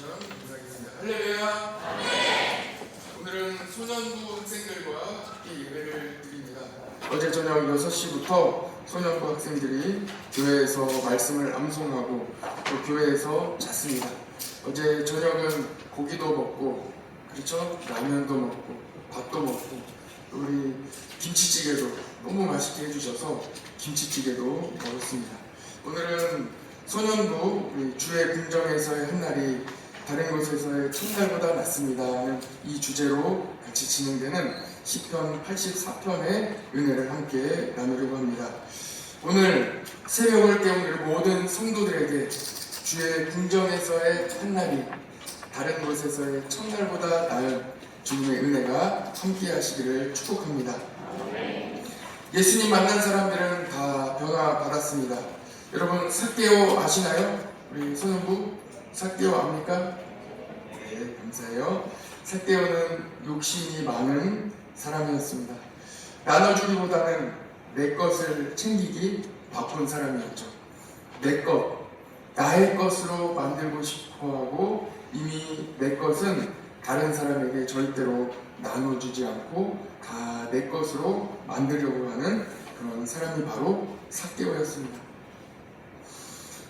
주시면 감사하겠습니다. 할렐루야. 아멘. 오늘은 소년부 학생들과 함께 예배를 드립니다. 어제 저녁 6시부터 소년부 학생들이 교회에서 말씀을 암송하고 또 교회에서 잤습니다. 어제 저녁은 고기도 먹고, 그렇죠? 라면도 먹고 밥도 먹고, 또 우리 김치찌개도 너무 맛있게 해주셔서 김치찌개도 먹었습니다. 오늘은 소년부 주의 궁정에서의 한 날이 다른 곳에서의 첫날보다 낫습니다 하는 이 주제로 같이 진행되는 시편 84편의 은혜를 함께 나누려고 합니다. 오늘 새벽을 깨운 우리 모든 성도들에게 주의 궁정에서의 한 날이 다른 곳에서의 첫날보다 나은 주님의 은혜가 함께 하시기를 축복합니다. 예수님 만난 사람들은 다 변화받았습니다. 여러분 삭개오 아시나요? 우리 소년부 삭개오 압니까? 네, 감사해요. 삭개오는 욕심이 많은 사람이었습니다. 나눠주기보다는 내 것을 챙기기 바쁜 사람이었죠. 내 것, 나의 것으로 만들고 싶어하고 이미 내 것은 다른 사람에게 절대로 나눠주지 않고 다 내 것으로 만들려고 하는 그런 사람이 바로 삭개오였습니다.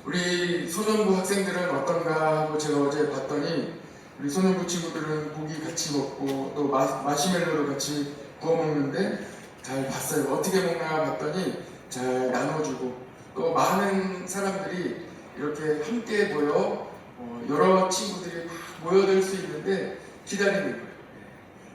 우리 소년부 학생들은 어떤가 하고 제가 어제 봤더니 우리 소년부 친구들은 고기 같이 먹고 또 마시멜로도 같이 구워 먹는데 잘 봤어요. 어떻게 먹나 봤더니 잘 나눠주고 또 많은 사람들이 이렇게 함께 모여 여러 친구들이 막 모여들 수 있는데 기다리는 거예요.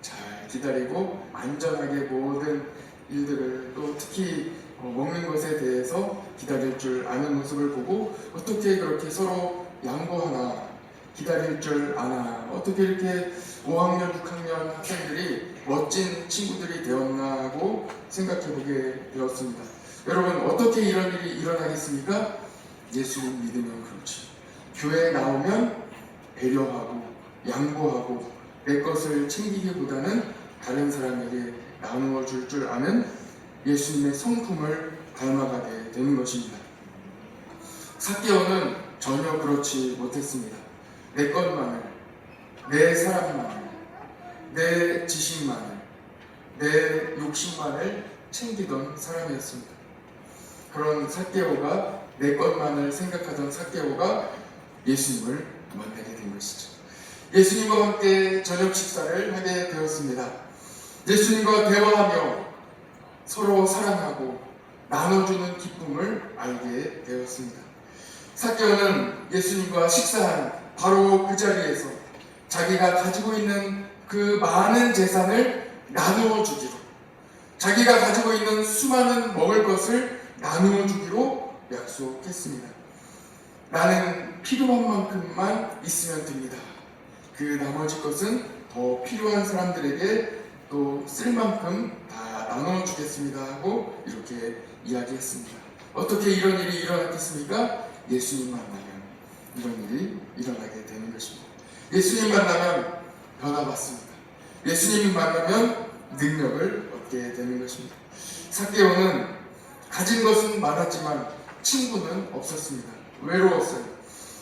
잘 기다리고 안전하게 모든 일들을 또 특히 먹는 것에 대해서 기다릴 줄 아는 모습을 보고 어떻게 그렇게 서로 양보하나, 기다릴 줄 아나, 어떻게 이렇게 5학년, 6학년 학생들이 멋진 친구들이 되었나 하고 생각해보게 되었습니다. 여러분 어떻게 이런 일이 일어나겠습니까? 예수님 믿으면 그렇지. 교회에 나오면 배려하고 양보하고 내 것을 챙기기보다는 다른 사람에게 나누어 줄 줄 아는 예수님의 성품을 닮아가게 되는 것입니다. 삭개오는 전혀 그렇지 못했습니다. 내 것만을, 내 사랑만을, 내 지식만을, 내 욕심만을 챙기던 사람이었습니다. 그런 삭개오가 내 것만을 생각하던 삭개오가 예수님을 만나게 된 것이죠. 예수님과 함께 저녁 식사를 하게 되었습니다. 예수님과 대화하며 서로 사랑하고 나눠주는 기쁨을 알게 되었습니다. 삭개오는 예수님과 식사한 바로 그 자리에서 자기가 가지고 있는 그 많은 재산을 나누어 주기로, 자기가 가지고 있는 수많은 먹을 것을 나누어 주기로 약속했습니다. 나는 필요한 만큼만 있으면 됩니다. 그 나머지 것은 더 필요한 사람들에게 또 쓸 만큼 다 나눠주겠습니다 하고 이렇게 이야기했습니다. 어떻게 이런 일이 일어났겠습니까? 예수님 만나면 이런 일이 일어나게 되는 것입니다. 예수님 만나면 변화받습니다. 예수님 만나면 능력을 얻게 되는 것입니다. 삭개오는 가진 것은 많았지만 친구는 없었습니다. 외로웠어요.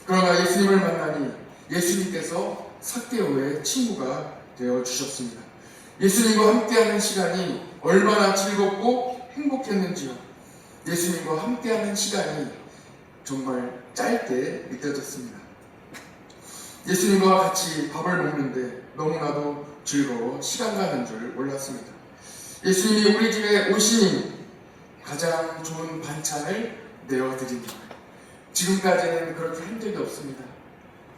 그러나 예수님을 만나니 예수님께서 삭개오의 친구가 되어주셨습니다. 예수님과 함께하는 시간이 얼마나 즐겁고 행복했는지요. 예수님과 함께하는 시간이 정말 짧게 느껴졌습니다. 예수님과 같이 밥을 먹는데 너무나도 즐거워 시간 가는 줄 몰랐습니다. 예수님이 우리 집에 오시니 가장 좋은 반찬을 내어드린 거예요. 지금까지는 그렇게 한 적이 없습니다.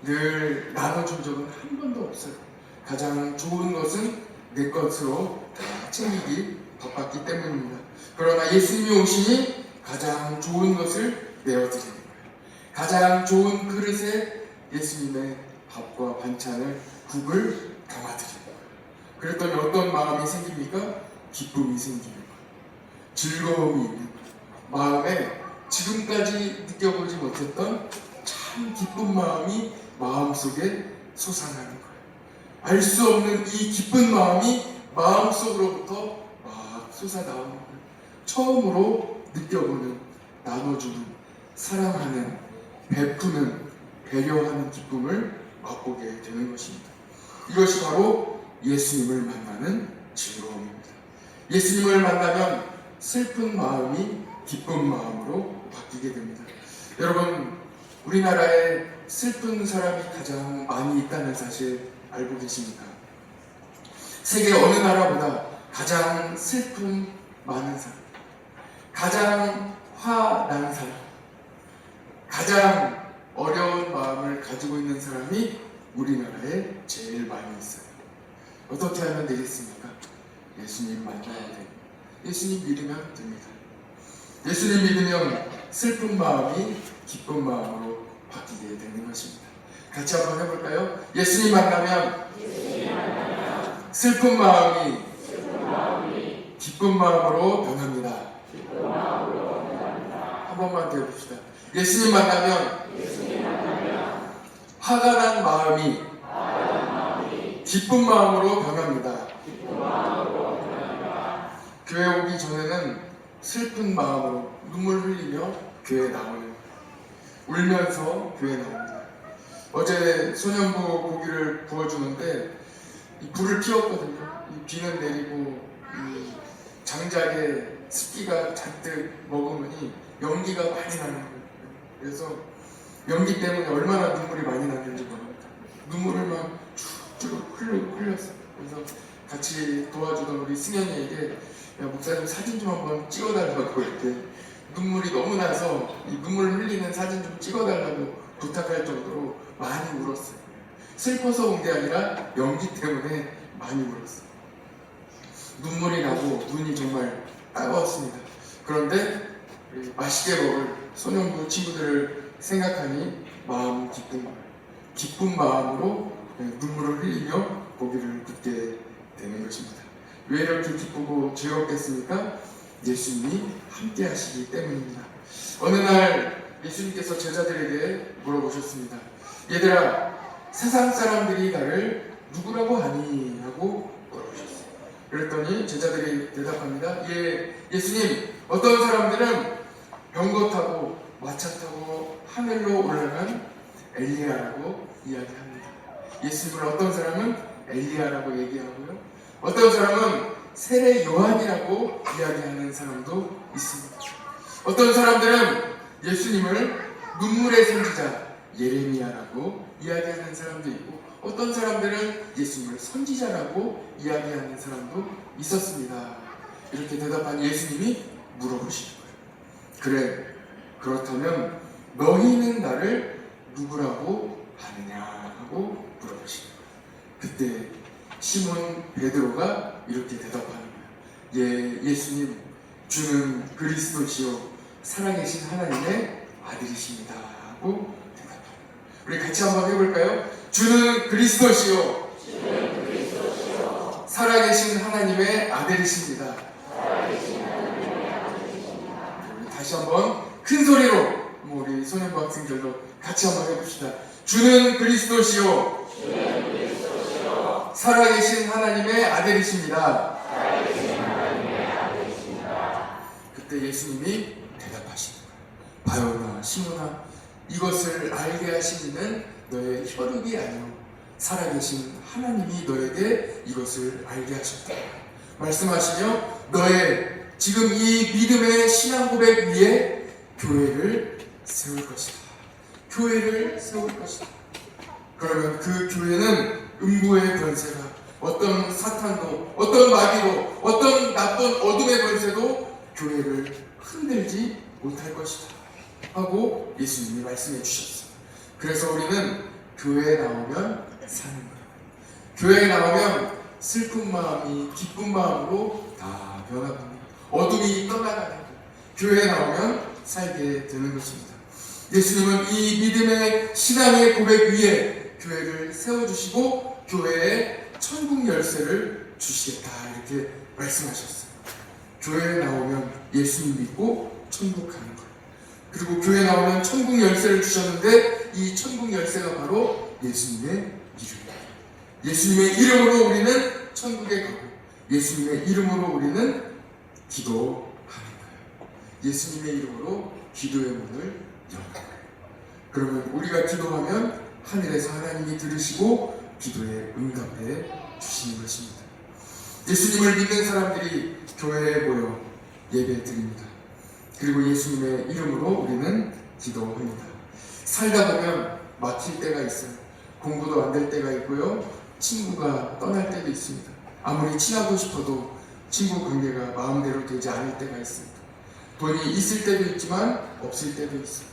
늘 나눠준 적은 한 번도 없어요. 가장 좋은 것은 내 것으로 다 챙기기 바빴기 때문입니다. 그러나 예수님이 오시니 가장 좋은 것을 내어드리는 거예요. 가장 좋은 그릇에 예수님의 밥과 반찬을, 국을 담아드리는 거예요. 그랬더니 어떤 마음이 생깁니까? 기쁨이 생기는 거예요. 즐거움이 있는 거예요. 마음에 지금까지 느껴보지 못했던 참 기쁜 마음이 마음속에 솟아나는 거예요. 알 수 없는 이 기쁜 마음이 마음속으로부터 막 솟아나오는 거예요. 처음으로 느껴보는, 나눠주는, 사랑하는, 베푸는, 배려하는 기쁨을 맛보게 되는 것입니다. 이것이 바로 예수님을 만나는 즐거움입니다. 예수님을 만나면 슬픈 마음이 기쁜 마음으로 바뀌게 됩니다. 여러분, 우리나라에 슬픈 사람이 가장 많이 있다는 사실 알고 계십니까? 세계 어느 나라보다 가장 슬픈 많은 사람, 가장 화난 사람, 가장 어려운 마음을 가지고 있는 사람이 우리나라에 제일 많이 있어요. 어떻게 하면 되겠습니까? 예수님 만나야 됩니다. 예수님 믿으면 됩니다. 예수님 믿으면 슬픈 마음이 기쁜 마음으로 바뀌게 되는 것입니다. 같이 한번 해볼까요? 예수님 만나면 슬픈 마음이 기쁜 마음으로 변합니다. 한 번만 더 해봅시다. 예수님 만나면 화가 난 마음이 기쁜 마음으로 변합니다. 교회 오기 전에는 슬픈 마음으로 눈물 흘리며 교회에 나오는, 울면서 교회에 나옵니다. 어제 소년부 고기를 구워주는데 이 불을 피웠거든요. 이 비는 내리고 이 장작에 습기가 잔뜩 머금으니 연기가 많이 나는 거예요. 그래서 연기 때문에 얼마나 눈물이 많이 났는지 모릅니다. 눈물을 막 쭉쭉 흘렸어요. 그래서 같이 도와주던 우리 승현이에게, 야, 목사님 사진 좀 한번 찍어달라고 이렇게 눈물이 너무 나서 이 눈물 흘리는 사진 좀 찍어달라고 부탁할 정도로 많이 울었어요. 슬퍼서 온 게 아니라 연기 때문에 많이 울었어요. 눈물이 나고 눈이 정말 따가웠습니다. 그런데 맛있게 먹을 소년부 친구들을 생각하니 마음 기쁜 거예요. 기쁜 마음으로 눈물을 흘리며 고기를 굽게 되는 것입니다. 왜 이렇게 기쁘고 즐겁겠습니까? 예수님이 함께 하시기 때문입니다. 어느 날 예수님께서 제자들에게 물어보셨습니다. 얘들아, 세상 사람들이 나를 누구라고 하니? 하고 물어보셨어요. 그랬더니 제자들이 대답합니다. 예수님, 어떤 사람들은 병거 타고 마차 타고 하늘로 올라간 엘리야라고 이야기합니다. 예수님을 어떤 사람은 엘리야라고 얘기하고요, 어떤 사람은 세례 요한이라고 이야기하는 사람도 있습니다. 어떤 사람들은 예수님을 눈물의 선지자 예레미야라고 이야기하는 사람도 있고, 어떤 사람들은 예수님을 선지자라고 이야기하는 사람도 있었습니다. 이렇게 대답한 예수님이 물어보시는 거예요. 그래, 그렇다면 너희는 나를 누구라고 하느냐 하고 물어보시는 거예요. 그때 시몬 베드로가 이렇게 대답하는 거예요. 예수님, 주는 그리스도시요 살아계신 하나님의 아들이십니다 하고 대답합니다. 우리 같이 한번 해볼까요? 주는 그리스도시요 살아계신 하나님의 아들이십니다. 우리 다시 한번 큰 소리로 우리 소년부 학생들도 같이 한번 해봅시다. 주는 그리스도시요 살아계신 하나님의 아들이십니다. 그때 예수님이 대답하시는 거예요. 바요나 시몬아, 이것을 알게 하신 이는 너의 혈육이 아니오 살아계신 하나님이 너에게 이것을 알게 하셨다 말씀하시며, 너의 지금 이 믿음의 신앙 고백 위에 교회를 세울 것이다. 교회를 세울 것이다. 그러면 그 교회는 음부의 권세가, 어떤 사탄도, 어떤 마귀도, 어떤 나쁜 어둠의 권세도 교회를 흔들지 못할 것이다 하고 예수님이 말씀해 주셨어요. 그래서 우리는 교회에 나오면 사는 거예요. 교회에 나오면 슬픈 마음이 기쁜 마음으로 다 변화합니다. 어둠이 떠나가는 거예요. 교회에 나오면 살게 되는 것입니다. 예수님은 이 믿음의 신앙의 고백 위에 교회를 세워주시고 교회에 천국 열쇠를 주시겠다 이렇게 말씀하셨어요. 교회에 나오면 예수님 믿고 천국 가는 거예요. 그리고 교회에 나오면 천국 열쇠를 주셨는데 이 천국 열쇠가 바로 예수님의 이름이에요. 예수님의 이름으로 우리는 천국에 가고 예수님의 이름으로 우리는 기도하는 거예요. 예수님의 이름으로 기도의 문을 여는 거예요. 그러면 우리가 기도하면 하늘에서 하나님이 들으시고 기도에 응답해 주시는 것입니다. 예수님을 믿는 사람들이 교회에 모여 예배 드립니다. 그리고 예수님의 이름으로 우리는 기도합니다. 살다 보면 막힐 때가 있어요. 공부도 안 될 때가 있고요. 친구가 떠날 때도 있습니다. 아무리 친하고 싶어도 친구 관계가 마음대로 되지 않을 때가 있습니다. 돈이 있을 때도 있지만 없을 때도 있어요.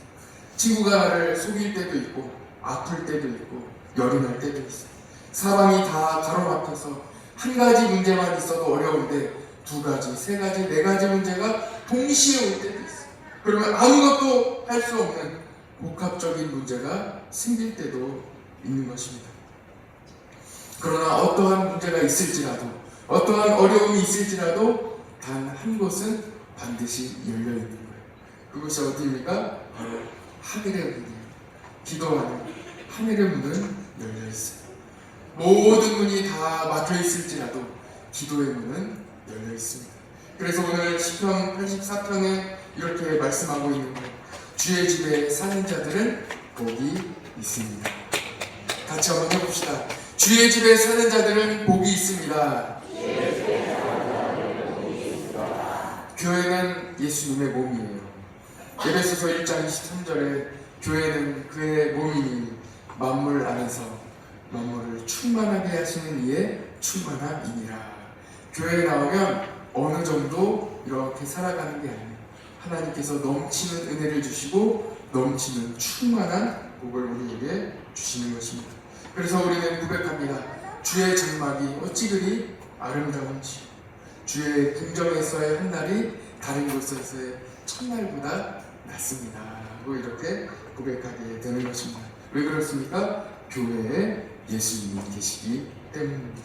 친구가 나를 속일 때도 있고 아플 때도 있고 열이 날 때도 있어요. 사방이 다 가로막혀서 한 가지 문제만 있어도 어려운데 두 가지, 세 가지, 네 가지 문제가 동시에 올 때도 있어요. 그러면 아무것도 할 수 없는 복합적인 문제가 생길 때도 있는 것입니다. 그러나 어떠한 문제가 있을지라도, 어떠한 어려움이 있을지라도 단 한 곳은 반드시 열려 있는 거예요. 그것이 어디입니까? 바로 하늘의 문이에요. 기도하는 하늘의 문은 열려 있어요. 모든 문이 다 막혀 있을지라도 기도의 문은 열려 있습니다. 그래서 오늘 시편 84편에 이렇게 말씀하고 있는 거예요. 주의 집에 사는 자들은 복이 있습니다. 같이 한번 해봅시다. 주의 집에 사는 자들은 복이 있습니다. 교회는 예수님의 몸이에요. 에베소서 1장 23절에 교회는 그의 몸이니 만물 안에서 만물을 충만하게 하시는 이의 충만함이니라. 교회에 나오면 어느 정도 이렇게 살아가는 게 아니에요. 하나님께서 넘치는 은혜를 주시고 넘치는 충만한 복을 우리에게 주시는 것입니다. 그래서 우리는 고백합니다. 주의 장막이 어찌 그리 아름다운지, 주의 궁정에서의 한 날이 다른 곳에서의 첫날보다 낫습니다 하고 이렇게 고백하게 되는 것입니다. 왜 그렇습니까? 교회에 예수님이 계시기 때문입니다.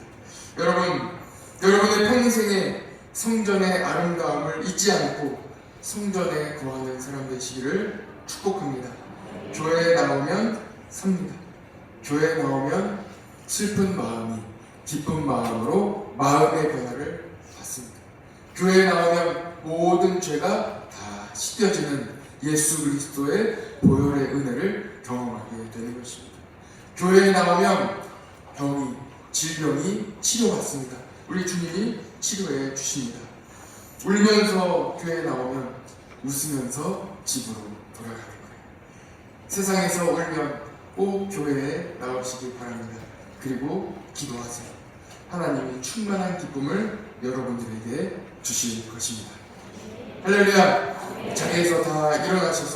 여러분의 평생에 성전의 아름다움을 잊지 않고 성전에 거하는 사람 되시기를 축복합니다. 교회에 나오면 삽니다. 교회에 나오면 슬픈 마음이 기쁜 마음으로 마음의 변화를 받습니다. 교회에 나오면 모든 죄가 다 씻겨지는 예수 그리스도의 보혈의 은혜를 경험하게 되는 것입니다. 교회에 나오면 질병이 치료받습니다. 우리 주님이 치료해 주십니다. 울면서 교회에 나오면 웃으면서 집으로 돌아가는 거예요. 세상에서 울면 꼭 교회에 나오시기 바랍니다. 그리고 기도하세요. 하나님이 충만한 기쁨을 여러분들에게 주실 것입니다. 할렐루야! 자리에서 다 일어나셔서